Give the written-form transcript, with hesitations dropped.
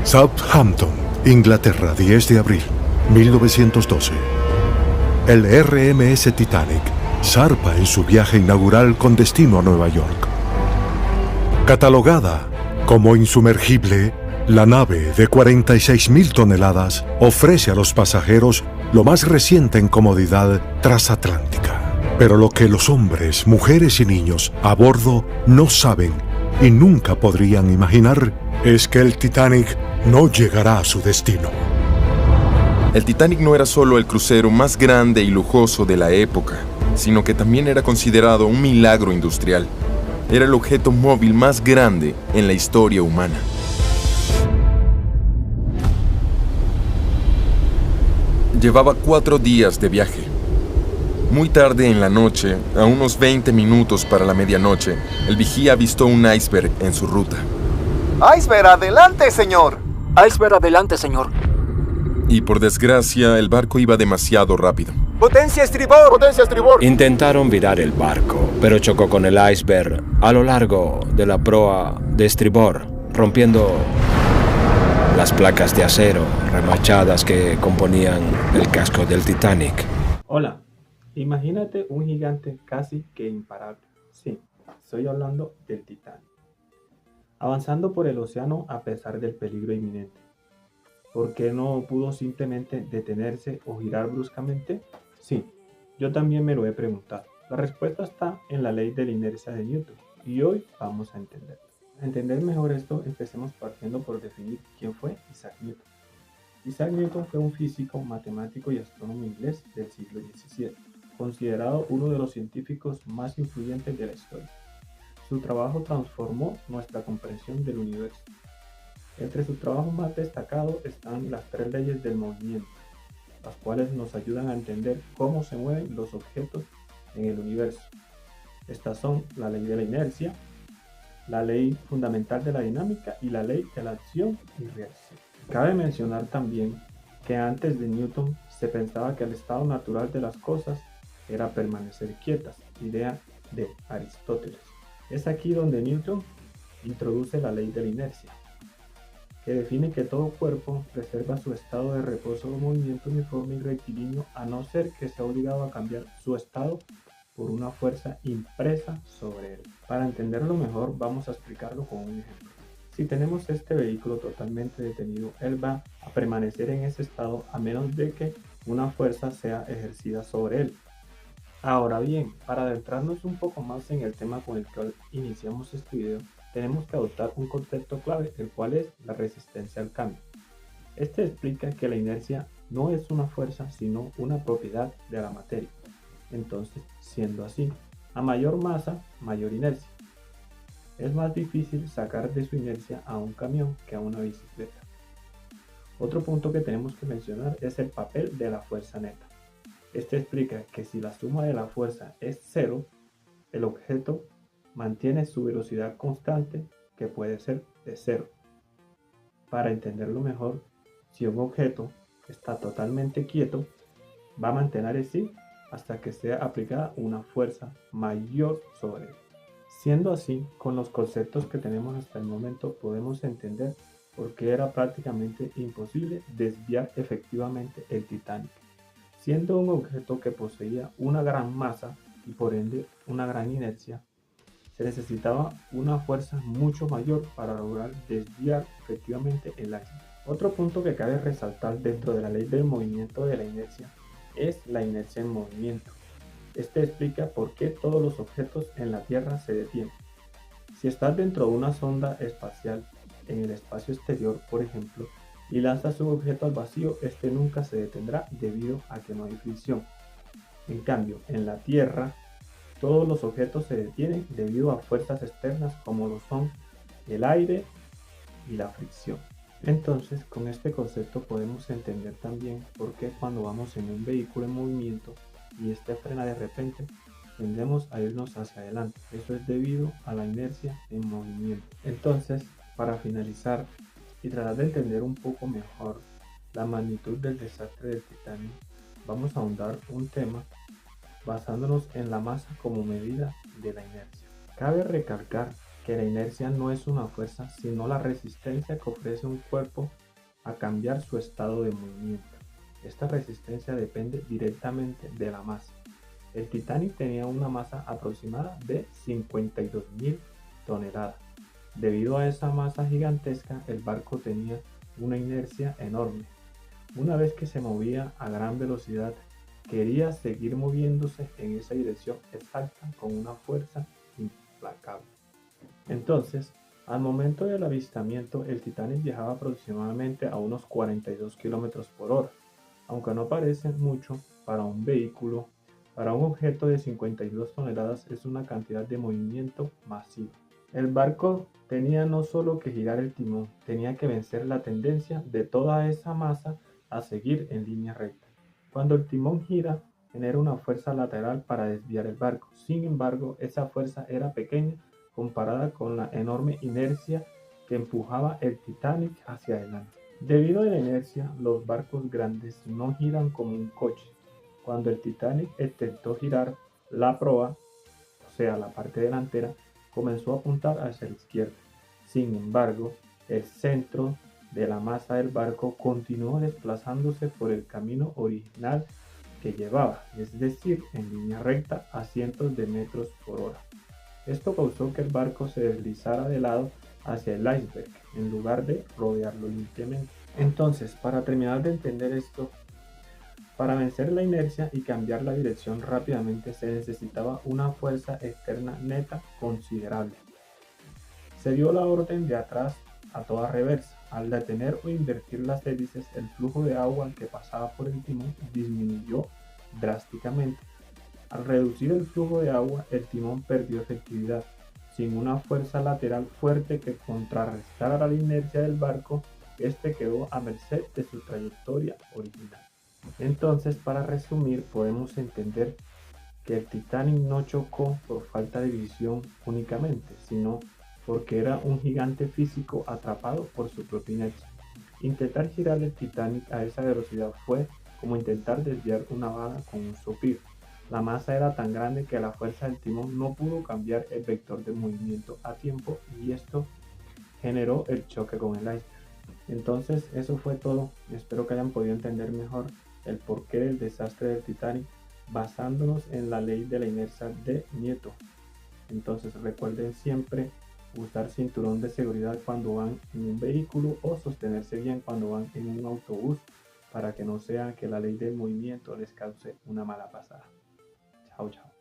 Southampton, Inglaterra, 10 de abril, 1912. El RMS Titanic zarpa en su viaje inaugural con destino a Nueva York. Catalogada como insumergible, la nave de 46.000 toneladas ofrece a los pasajeros lo más reciente en comodidad transatlántica. Pero lo que los hombres, mujeres y niños a bordo no saben y nunca podrían imaginar es que el Titanic no llegará a su destino. El Titanic no era solo el crucero más grande y lujoso de la época, sino que también era considerado un milagro industrial. Era el objeto móvil más grande en la historia humana. Llevaba 4 días de viaje. Muy tarde en la noche, a unos 20 minutos para la medianoche, el vigía avistó un iceberg en su ruta. ¡Iceberg, adelante, señor! ¡Iceberg, adelante, señor! Y por desgracia, el barco iba demasiado rápido. ¡Potencia estribor! ¡Potencia estribor! Intentaron virar el barco, pero chocó con el iceberg a lo largo de la proa de estribor, rompiendo las placas de acero remachadas que componían el casco del Titanic. Hola, imagínate un gigante casi que imparable. Sí, estoy hablando del Titanic. Avanzando por el océano a pesar del peligro inminente. ¿Por qué no pudo simplemente detenerse o girar bruscamente? Sí, yo también me lo he preguntado. La respuesta está en la ley de la inercia de Newton y hoy vamos a entenderlo. Para entender mejor esto, empecemos partiendo por definir quién fue Isaac Newton. Isaac Newton fue un físico, matemático y astrónomo inglés del siglo XVII, considerado uno de los científicos más influyentes de la historia. Su trabajo transformó nuestra comprensión del universo. Entre sus trabajos más destacados están las 3 leyes del movimiento, las cuales nos ayudan a entender cómo se mueven los objetos en el universo. Estas son la ley de la inercia, la ley fundamental de la dinámica y la ley de la acción y reacción. Cabe mencionar también que antes de Newton se pensaba que el estado natural de las cosas era permanecer quietas, idea de Aristóteles. Es aquí donde Newton introduce la ley de la inercia, que define que todo cuerpo preserva su estado de reposo o movimiento uniforme y rectilíneo a no ser que sea obligado a cambiar su estado por una fuerza impresa sobre él. Para entenderlo mejor, vamos a explicarlo con un ejemplo. Si tenemos este vehículo totalmente detenido, él va a permanecer en ese estado a menos de que una fuerza sea ejercida sobre él. Ahora bien, para adentrarnos un poco más en el tema con el que iniciamos este video, tenemos que adoptar un concepto clave, el cual es la resistencia al cambio. Este explica que la inercia no es una fuerza, sino una propiedad de la materia. Entonces, siendo así, a mayor masa, mayor inercia. Es más difícil sacar de su inercia a un camión que a una bicicleta. Otro punto que tenemos que mencionar es el papel de la fuerza neta. Este explica que si la suma de la fuerza es 0, el objeto mantiene su velocidad constante, que puede ser de 0. Para entenderlo mejor, si un objeto está totalmente quieto, va a mantener así hasta que sea aplicada una fuerza mayor sobre él. Siendo así, con los conceptos que tenemos hasta el momento podemos entender por qué era prácticamente imposible desviar efectivamente el Titanic, siendo un objeto que poseía una gran masa y por ende una gran inercia. Se necesitaba una fuerza mucho mayor para lograr desviar efectivamente el iceberg. Otro punto que cabe resaltar dentro de la ley del movimiento de la inercia es la inercia en movimiento. Este explica por qué todos los objetos en la Tierra se detienen. Si estás dentro de una sonda espacial en el espacio exterior, por ejemplo, y lanzas un objeto al vacío, este nunca se detendrá debido a que no hay fricción. En cambio, en la Tierra, todos los objetos se detienen debido a fuerzas externas como lo son el aire y la fricción. Entonces, con este concepto podemos entender también por qué cuando vamos en un vehículo en movimiento y este frena de repente, tendemos a irnos hacia adelante. Eso es debido a la inercia en movimiento. Entonces, para finalizar y tratar de entender un poco mejor la magnitud del desastre del Titanic, vamos a ahondar un tema basándonos en la masa como medida de la inercia. Cabe recalcar que la inercia no es una fuerza, sino la resistencia que ofrece un cuerpo a cambiar su estado de movimiento. Esta resistencia depende directamente de la masa. El Titanic tenía una masa aproximada de 52.000 toneladas. Debido a esa masa gigantesca, el barco tenía una inercia enorme. Una vez que se movía a gran velocidad, quería seguir moviéndose en esa dirección exacta con una fuerza implacable. Entonces, al momento del avistamiento, el Titanic viajaba aproximadamente a unos 42 km por hora. Aunque no parece mucho para un vehículo, para un objeto de 52 toneladas es una cantidad de movimiento masivo. El barco tenía no solo que girar el timón, tenía que vencer la tendencia de toda esa masa a seguir en línea recta. Cuando el timón gira, genera una fuerza lateral para desviar el barco. Sin embargo, esa fuerza era pequeña comparada con la enorme inercia que empujaba el Titanic hacia adelante. Debido a la inercia, los barcos grandes no giran como un coche. Cuando el Titanic intentó girar, la proa, o sea, la parte delantera, comenzó a apuntar hacia la izquierda. Sin embargo, el centro de la masa del barco continuó desplazándose por el camino original que llevaba, es decir, en línea recta a cientos de metros por hora. Esto causó que el barco se deslizara de lado hacia el iceberg, en lugar de rodearlo limpiamente. Entonces, para terminar de entender esto, para vencer la inercia y cambiar la dirección rápidamente se necesitaba una fuerza externa neta considerable. Se dio la orden de atrás a toda reversa. Al detener o invertir las hélices, el flujo de agua que pasaba por el timón disminuyó drásticamente. Al reducir el flujo de agua, el timón perdió efectividad. Sin una fuerza lateral fuerte que contrarrestara la inercia del barco, este quedó a merced de su trayectoria original. Entonces, para resumir, podemos entender que el Titanic no chocó por falta de visión únicamente, sino porque era un gigante físico atrapado por su propia inercia. Intentar girar el Titanic a esa velocidad fue como intentar desviar una bala con un soplido. La masa era tan grande que la fuerza del timón no pudo cambiar el vector de movimiento a tiempo y esto generó el choque con el iceberg. Entonces eso fue todo. Espero que hayan podido entender mejor el porqué del desastre del Titanic basándonos en la ley de la inercia de Newton. Entonces recuerden siempre usar cinturón de seguridad cuando van en un vehículo o sostenerse bien cuando van en un autobús para que no sea que la ley del movimiento les cause una mala pasada. Chao, chao.